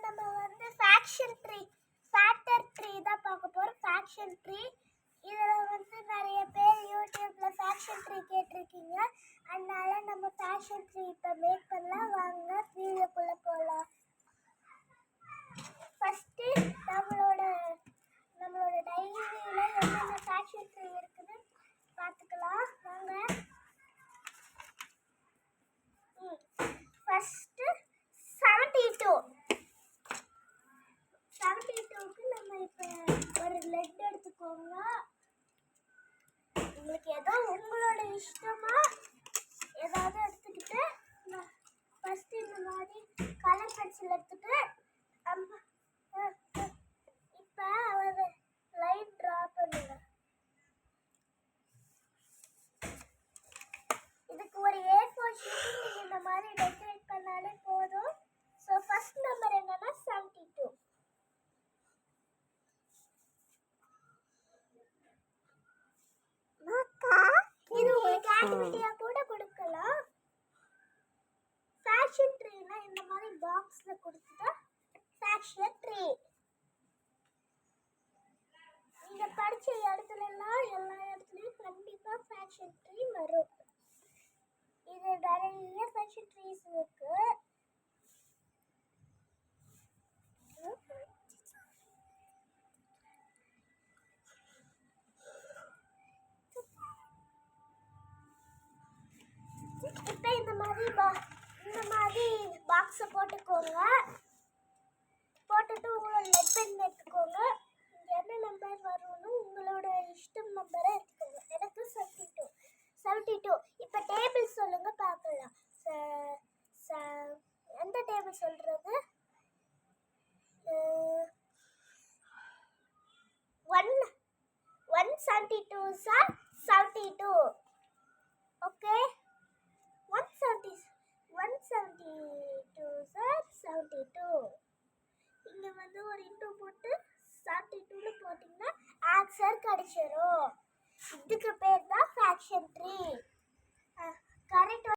நம்ம வந்து faction tree factor tree தான் பார்க்க போறோம். ஃபேக்ஷன் ட்ரீ இதுல வந்து நிறைய பேர் யூடியூப்ல ஃபேக்ஷன் ட்ரீ கேட்டிருக்கீங்க. அதனால நம்ம ஃபேக்ஷன் ட்ரீ இப்போ மேக் பண்ணலாம். வாங்க வீடியோக்குள்ள போகலாம். ஃபர்ஸ்ட் நம்மளோட டைரியில என்னென்ன ஃபேக்ஷன் ட்ரீ இருக்குன்னு பார்த்துக்கலாம். வாங்க. ஃபர்ஸ்ட் 72க்கு நம்ம இப்போ ஒரு லெட் எடுத்துக்கோங்க. உங்களுக்கு ஏதோ உங்களோட இஷ்டமா ஏதாவது எடுத்துக்கிட்டு ஃபர்ஸ்ட் இந்த மாதிரி கலர் பென்சில் எடுத்துட்டு இப்போ ஒரு லைன் ட்ரா பண்ணுங்க. இதுக்கு ஒரு A4 ஷீட் நீங்கள் இந்த மாதிரி டெக்கரேட் பண்ணாலே போதும். ஸோ ஃபர்ஸ்ட் நம்பர் என்னன்னா 72. இது உங்களுக்கு ஆக்டிவிட்டியா கூட கொடுக்கலாம். ஃபேக்ஷன் ட்ரீனா இந்த மாதிரி பாக்ஸ்ல கொடுத்துட்டா ஃபேக்ஷன் ட்ரீ. நீங்க படிச்ச இடத்துலலாம் எல்லா இடத்துலயும் கண்டிப்பா ஃபேக்ஷன் ட்ரீ வரும். இது நிறைய ஃபேக்ஷன் ட்ரீஸ் இருக்கு. இப்போ இந்த மாதிரி பாக்ஸை போட்டுக்கோங்க. போட்டுட்டு உங்களோட லெட் பென் எடுத்துக்கோங்க. இங்கே என்ன நம்பர் வரும்னு உங்களோட இஷ்டம் நம்பரை எடுத்துக்கோங்க. எனக்கு 72. இப்போ டேபிள் சொல்லுங்க பார்க்கலாம். எந்த டேபிள் சொல்றது? 172 சார் 72. Okay, 172 sir 72. இங்க வந்து ஒரு இன்டூ போட்டு 72ல போட்டீங்கன்னா ஆன்சர் கிடைச்சிரும். இதுக்கு பேர் தான் ஃபேக்ஷன் ட்ரீ.